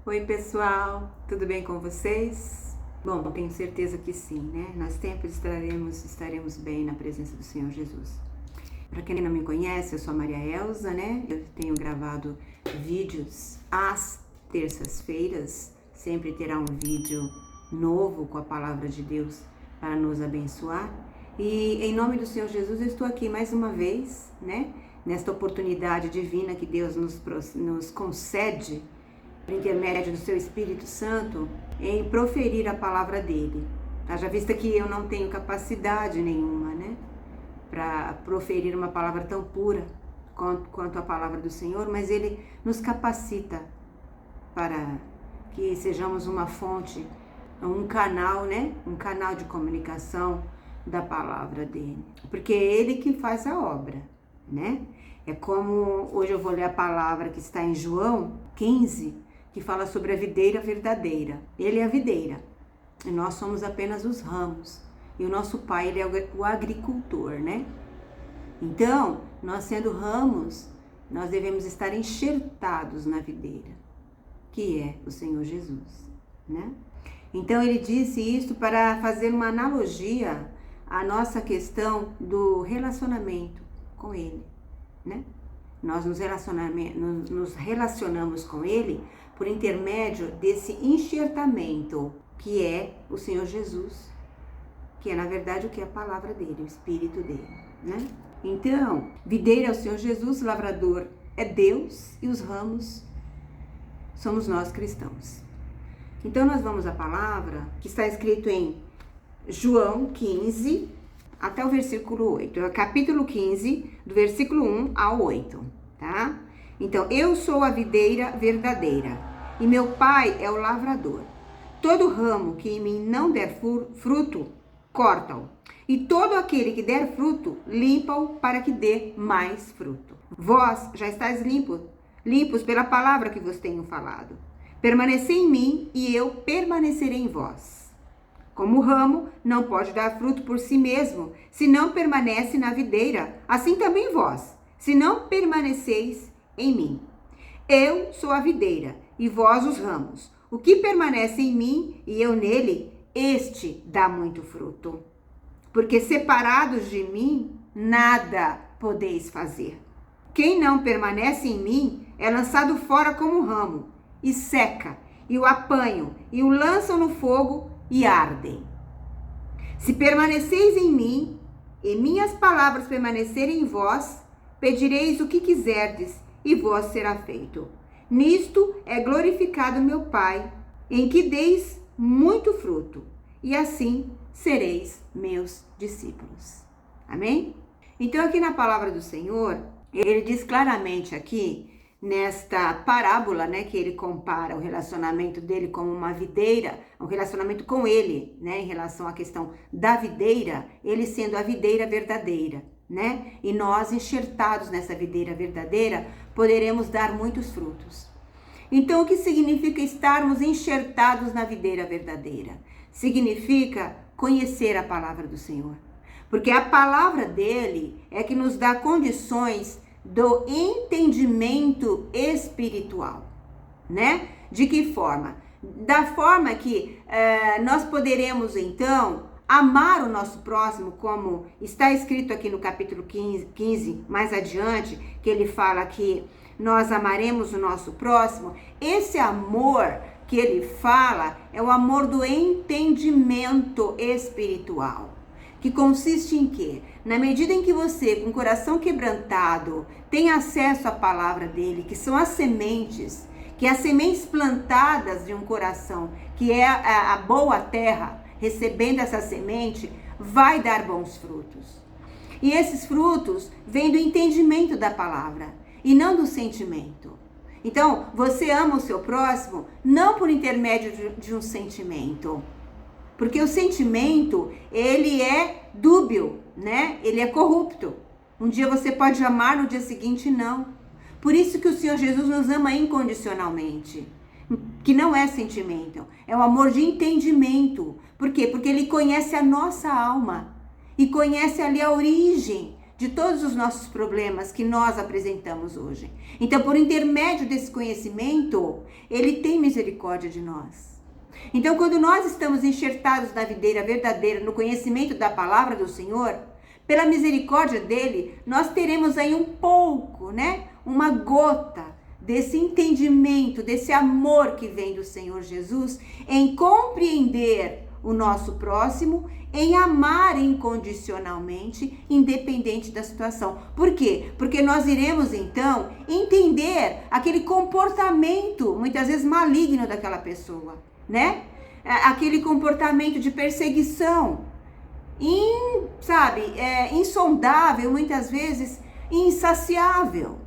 Oi, pessoal, tudo bem com vocês? Bom, tenho certeza que sim, né? Nós sempre estaremos bem na presença do Senhor Jesus. Para quem não me conhece, eu sou a Maria Elza, né? Eu tenho gravado vídeos às terças-feiras, sempre terá um vídeo novo com a palavra de Deus para nos abençoar. E em nome do Senhor Jesus, eu estou aqui mais uma vez, né? Nesta oportunidade divina que Deus nos concede, por intermédio do seu Espírito Santo, em proferir a palavra dele. Haja vista que eu não tenho capacidade nenhuma, né, para proferir uma palavra tão pura quanto a palavra do Senhor, mas ele nos capacita para que sejamos uma fonte, um canal, né, um canal de comunicação da palavra dele, porque é ele que faz a obra, né? É como hoje eu vou ler a palavra que está em João 15, que fala sobre a videira verdadeira. Ele é a videira e nós somos apenas os ramos. E o nosso pai, ele é o agricultor, né? Então, nós sendo ramos, nós devemos estar enxertados na videira, que é o Senhor Jesus, né? Então, ele disse isso para fazer uma analogia à nossa questão do relacionamento com ele, né? Nós nos relacionamos com ele por intermédio desse enxertamento, que é o Senhor Jesus, que é na verdade o que é a palavra dele, o Espírito dele, né? Então, videira é o Senhor Jesus, lavrador é Deus e os ramos somos nós cristãos. Então, nós vamos à palavra que está escrito em João 15, até o versículo 8, é o capítulo 15, do versículo 1 ao 8, tá? Então, eu sou a videira verdadeira e meu pai é o lavrador. Todo ramo que em mim não der fruto, corta-o. E todo aquele que der fruto, limpa-o para que dê mais fruto. Vós já estáis limpos pela palavra que vos tenho falado. Permanecei em mim e eu permanecerei em vós. Como o ramo não pode dar fruto por si mesmo, se não permanece na videira, assim também vós, se não permaneceis em mim. Eu sou a videira, e vós os ramos. O que permanece em mim e eu nele, este dá muito fruto. Porque separados de mim, nada podeis fazer. Quem não permanece em mim é lançado fora como um ramo, e seca, e o apanham, e o lançam no fogo, e ardem. Se permaneceis em mim, e minhas palavras permanecerem em vós, pedireis o que quiserdes, e vos será feito. Nisto é glorificado meu Pai, em que deis muito fruto, e assim sereis meus discípulos. Amém? Então, aqui na palavra do Senhor, ele diz claramente aqui, nesta parábola, né, que ele compara o relacionamento dele como uma videira, um relacionamento com ele, né, em relação à questão da videira, ele sendo a videira verdadeira, né, e nós enxertados nessa videira verdadeira, poderemos dar muitos frutos. Então, o que significa estarmos enxertados na videira verdadeira? Significa conhecer a palavra do Senhor, porque a palavra dele é que nos dá condições do entendimento espiritual, né? De que forma? Da forma que nós poderemos, então, amar o nosso próximo, como está escrito aqui no capítulo 15, mais adiante, que ele fala que nós amaremos o nosso próximo. Esse amor que ele fala é o amor do entendimento espiritual. Que consiste em quê? Na medida em que você, com o coração quebrantado, tem acesso à palavra dele, que são as sementes, que as sementes plantadas de um coração, que é a boa terra, recebendo essa semente, vai dar bons frutos. E esses frutos vêm do entendimento da palavra e não do sentimento. Então, você ama o seu próximo não por intermédio de um sentimento, porque o sentimento, ele é dúbio, né? Ele é corrupto. Um dia você pode amar, no dia seguinte não. Por isso que o Senhor Jesus nos ama incondicionalmente, que não é sentimento, é um amor de entendimento. Por quê? Porque ele conhece a nossa alma e conhece ali a origem de todos os nossos problemas que nós apresentamos hoje. Então, por intermédio desse conhecimento, ele tem misericórdia de nós. Então, quando nós estamos enxertados na videira verdadeira, no conhecimento da palavra do Senhor, pela misericórdia dele, nós teremos aí um pouco, uma gota desse entendimento, desse amor que vem do Senhor Jesus, em compreender o nosso próximo, em amar incondicionalmente, independente da situação. Por quê? Porque nós iremos então entender aquele comportamento, muitas vezes maligno daquela pessoa, aquele comportamento de perseguição, insondável, muitas vezes insaciável.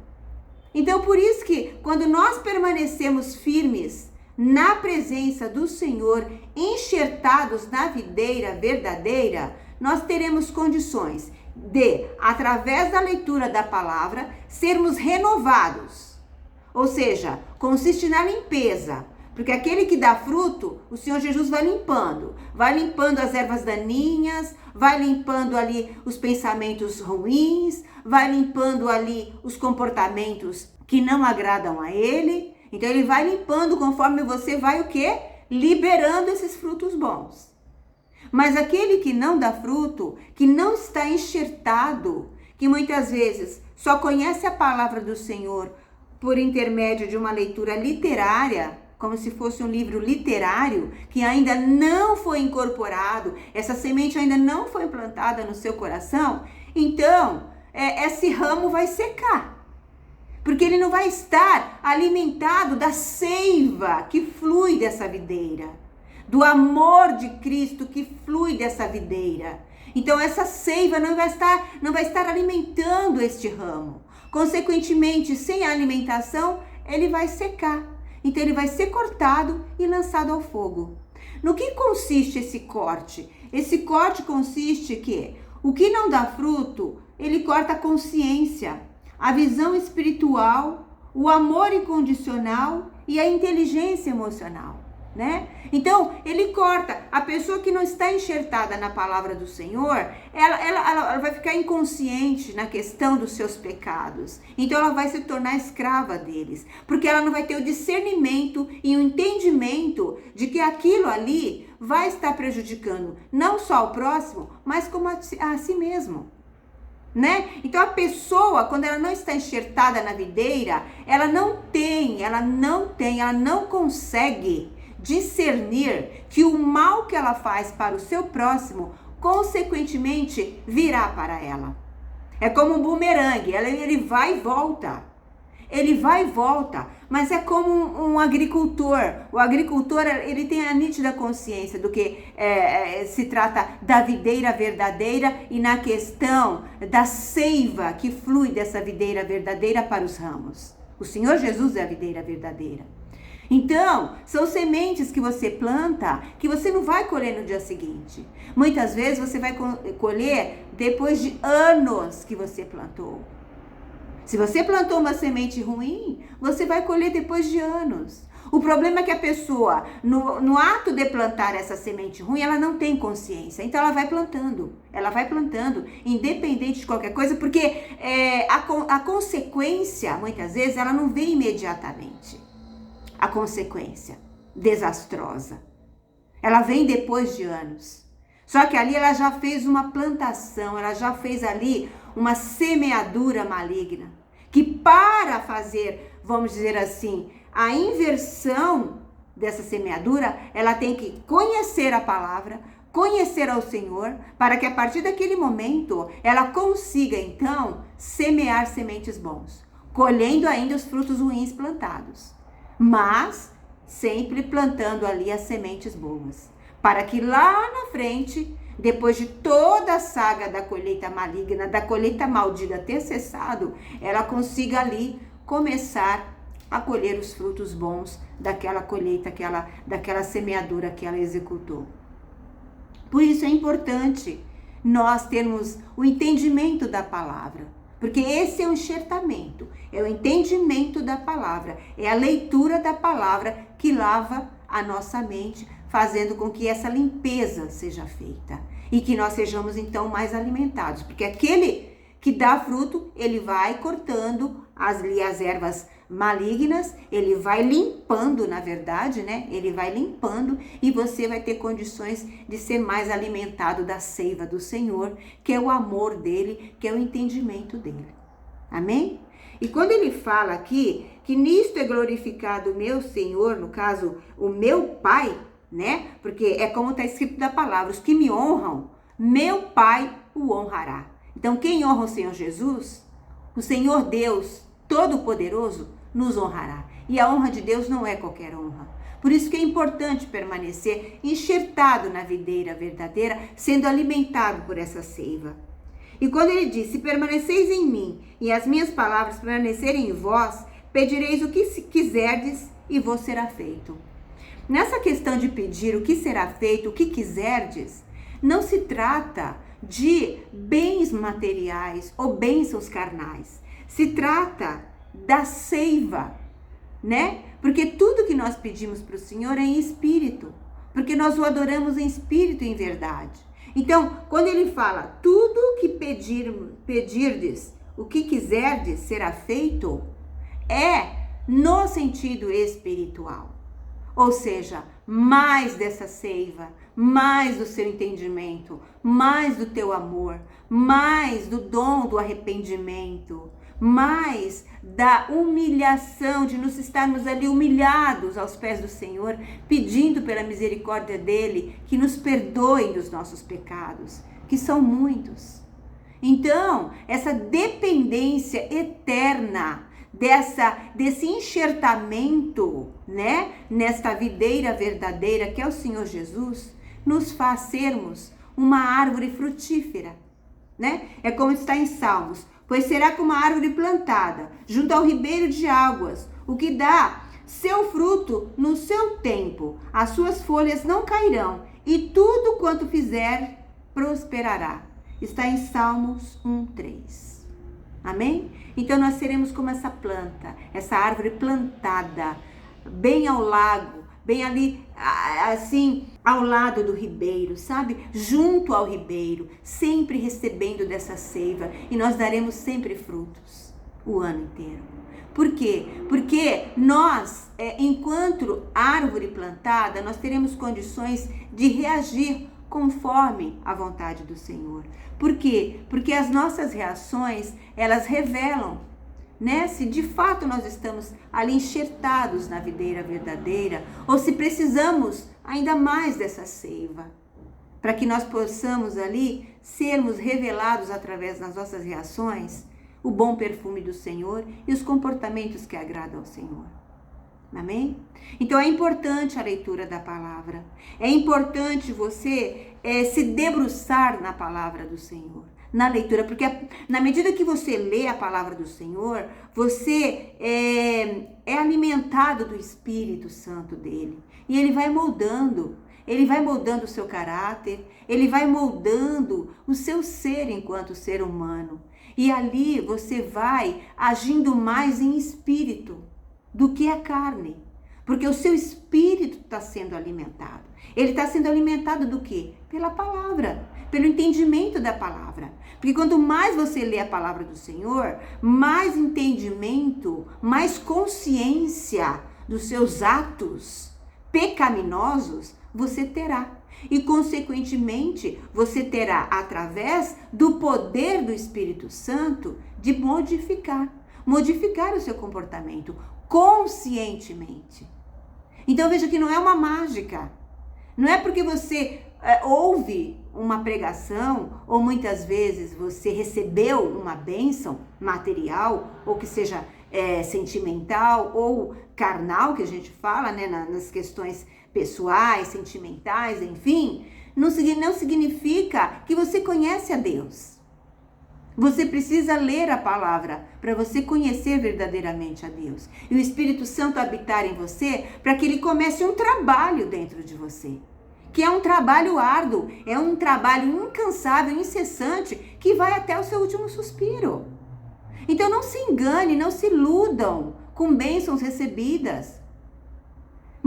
Então, por isso que quando nós permanecemos firmes na presença do Senhor, enxertados na videira verdadeira, nós teremos condições de, através da leitura da palavra, sermos renovados. Ou seja, consiste na limpeza. Porque aquele que dá fruto, o Senhor Jesus vai limpando as ervas daninhas, vai limpando ali os pensamentos ruins, vai limpando ali os comportamentos que não agradam a ele. Então ele vai limpando conforme você vai liberando esses frutos bons. Mas aquele que não dá fruto, que não está enxertado, que muitas vezes só conhece a palavra do Senhor por intermédio de uma leitura literária, como se fosse um livro literário, que ainda não foi incorporado, essa semente ainda não foi plantada no seu coração, então esse ramo vai secar. Porque ele não vai estar alimentado da seiva que flui dessa videira, do amor de Cristo que flui dessa videira. Então essa seiva não vai estar alimentando este ramo. Consequentemente, sem a alimentação, ele vai secar. Então ele vai ser cortado e lançado ao fogo. No que consiste esse corte? Esse corte consiste que o que não dá fruto, ele corta a consciência, a visão espiritual, o amor incondicional e a inteligência emocional, Então, ele corta. A pessoa que não está enxertada na palavra do Senhor, ela vai ficar inconsciente na questão dos seus pecados. Então, ela vai se tornar escrava deles, porque ela não vai ter o discernimento e o entendimento de que aquilo ali vai estar prejudicando não só o próximo, mas como a si mesmo. Então a pessoa, quando ela não está enxertada na videira, ela não consegue discernir que o mal que ela faz para o seu próximo, consequentemente, virá para ela. É como um bumerangue, ele vai e volta. Mas é como um agricultor. O agricultor, ele tem a nítida consciência do que se trata da videira verdadeira e na questão da seiva que flui dessa videira verdadeira para os ramos. O Senhor Jesus é a videira verdadeira. Então, são sementes que você planta que você não vai colher no dia seguinte. Muitas vezes você vai colher depois de anos que você plantou. Se você plantou uma semente ruim, você vai colher depois de anos. O problema é que a pessoa, no ato de plantar essa semente ruim, ela não tem consciência. Então ela vai plantando, independente de qualquer coisa, porque a consequência, muitas vezes, ela não vem imediatamente. A consequência desastrosa. Ela vem depois de anos. Só que ali ela já fez uma plantação, ela já fez ali uma semeadura maligna, que para fazer, vamos dizer assim, a inversão dessa semeadura, ela tem que conhecer a palavra, conhecer ao Senhor, para que a partir daquele momento, ela consiga então semear sementes bons, colhendo ainda os frutos ruins plantados, mas sempre plantando ali as sementes boas, para que lá na frente, depois de toda a saga da colheita maligna, da colheita maldita ter cessado, ela consiga ali começar a colher os frutos bons daquela colheita, daquela semeadura que ela executou. Por isso é importante nós termos o entendimento da palavra, porque esse é o enxertamento, é o entendimento da palavra, é a leitura da palavra que lava a nossa mente, fazendo com que essa limpeza seja feita e que nós sejamos então mais alimentados, porque aquele que dá fruto, ele vai cortando as ervas malignas, ele vai limpando, na verdade, né? Ele vai limpando e você vai ter condições de ser mais alimentado da seiva do Senhor, que é o amor dele, que é o entendimento dele. Amém? E quando ele fala aqui que nisto é glorificado o meu Senhor, no caso, o meu Pai, né? Porque é como está escrito da palavra, os que me honram, meu Pai o honrará. Então, quem honra o Senhor Jesus, o Senhor Deus Todo-Poderoso, nos honrará. E a honra de Deus não é qualquer honra. Por isso que é importante permanecer enxertado na videira verdadeira, sendo alimentado por essa seiva. E quando ele diz, se permaneceis em mim e as minhas palavras permanecerem em vós, pedireis o que quiserdes e vos será feito. Nessa questão de pedir o que será feito, o que quiserdes, não se trata de bens materiais ou bênçãos carnais. Se trata da seiva, né? Porque tudo que nós pedimos para o Senhor é em espírito, porque nós o adoramos em espírito e em verdade. Então, quando ele fala, tudo que pedirdes, o que quiserdes será feito, é no sentido espiritual. Ou seja, mais dessa seiva, mais do seu entendimento, mais do teu amor, mais do dom do arrependimento, mais da humilhação, de nos estarmos ali humilhados aos pés do Senhor, pedindo pela misericórdia dele, que nos perdoe dos nossos pecados, que são muitos. Então, essa dependência eterna, desse enxertamento, né, nesta videira verdadeira que é o Senhor Jesus, nos faz sermos uma árvore frutífera, né? É como está em Salmos, pois será como uma árvore plantada junto ao ribeiro de águas, o que dá seu fruto no seu tempo, as suas folhas não cairão e tudo quanto fizer prosperará. Está em Salmos 1:3. Amém? Então nós seremos como essa planta, essa árvore plantada, bem ao lago, bem ali, assim, ao lado do ribeiro, sabe? Junto ao ribeiro, sempre recebendo dessa seiva, e nós daremos sempre frutos o ano inteiro. Por quê? Porque nós, enquanto árvore plantada, nós teremos condições de reagir conforme a vontade do Senhor. Por quê? Porque as nossas reações, elas revelam, né, se de fato nós estamos ali enxertados na videira verdadeira ou se precisamos ainda mais dessa seiva, para que nós possamos ali sermos revelados através das nossas reações, o bom perfume do Senhor e os comportamentos que agradam ao Senhor. Amém? Então é importante a leitura da palavra, é importante você se debruçar na palavra do Senhor, na leitura, porque na medida que você lê a palavra do Senhor, você é alimentado do Espírito Santo dele, e ele vai moldando o seu caráter, ele vai moldando o seu ser enquanto ser humano, e ali você vai agindo mais em espírito do que a carne, porque o seu espírito está sendo alimentado. Ele está sendo alimentado do quê? Pela palavra, pelo entendimento da palavra. Porque quanto mais você lê a palavra do Senhor, mais entendimento, mais consciência dos seus atos pecaminosos você terá. E, consequentemente, você terá, através do poder do Espírito Santo, de modificar o seu comportamento conscientemente. Então veja que não é uma mágica. Não é porque você ouve uma pregação ou muitas vezes você recebeu uma bênção material ou que seja sentimental ou carnal, que a gente fala, né, nas questões pessoais, sentimentais, enfim, não significa que você conhece a Deus. Você precisa ler a palavra para você conhecer verdadeiramente a Deus. E o Espírito Santo habitar em você para que ele comece um trabalho dentro de você. Que é um trabalho árduo, é um trabalho incansável, incessante, que vai até o seu último suspiro. Então não se engane, não se iludam com bênçãos recebidas.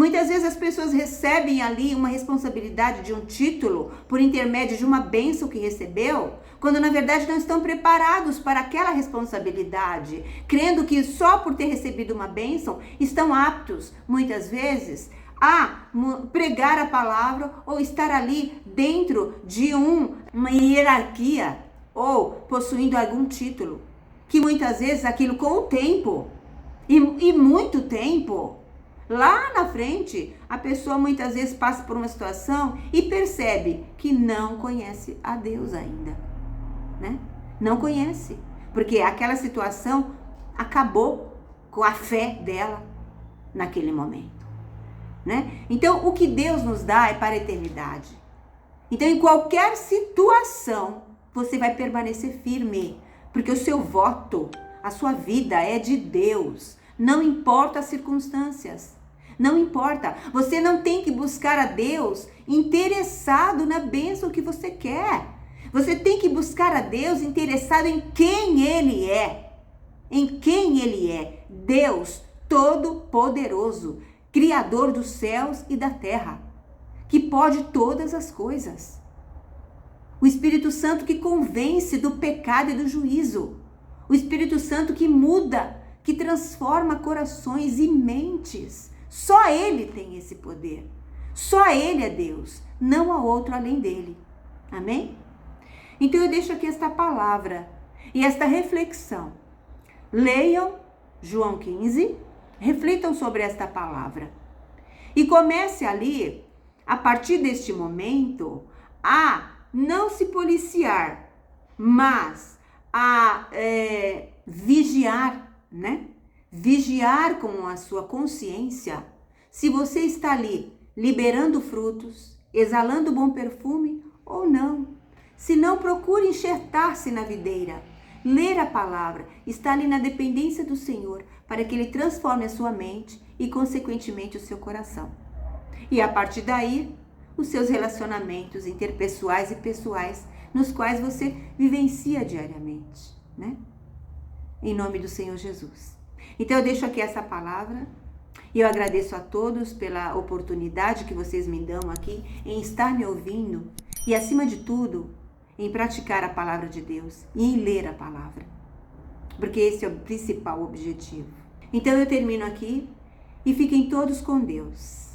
Muitas vezes as pessoas recebem ali uma responsabilidade de um título por intermédio de uma bênção que recebeu, quando na verdade não estão preparados para aquela responsabilidade, crendo que só por ter recebido uma bênção estão aptos, muitas vezes, a pregar a palavra ou estar ali dentro de uma hierarquia ou possuindo algum título, que muitas vezes aquilo com o tempo e muito tempo, lá na frente, a pessoa muitas vezes passa por uma situação e percebe que não conhece a Deus ainda, né? Não conhece, porque aquela situação acabou com a fé dela naquele momento, né? Então, o que Deus nos dá é para a eternidade. Então, em qualquer situação, você vai permanecer firme, porque o seu voto, a sua vida é de Deus. Não importa as circunstâncias. Não importa. Você não tem que buscar a Deus interessado na bênção que você quer. Você tem que buscar a Deus interessado em quem Ele é. Em quem Ele é. Deus Todo-Poderoso, Criador dos céus e da terra, que pode todas as coisas. O Espírito Santo que convence do pecado e do juízo. O Espírito Santo que muda, que transforma corações e mentes. Só Ele tem esse poder. Só Ele é Deus. Não há outro além dele. Amém? Então eu deixo aqui esta palavra e esta reflexão. Leiam João 15, reflitam sobre esta palavra. E comece ali, a partir deste momento, a não se policiar, mas a vigiar, né? Vigiar com a sua consciência se você está ali liberando frutos, exalando bom perfume ou não. Se não, procure enxertar-se na videira, ler a palavra, estar ali na dependência do Senhor, para que Ele transforme a sua mente e, consequentemente, o seu coração. E a partir daí, os seus relacionamentos interpessoais e pessoais, nos quais você vivencia diariamente, né? Em nome do Senhor Jesus. Então eu deixo aqui essa palavra e eu agradeço a todos pela oportunidade que vocês me dão aqui em estar me ouvindo e, acima de tudo, em praticar a palavra de Deus e em ler a palavra, porque esse é o principal objetivo. Então eu termino aqui e fiquem todos com Deus.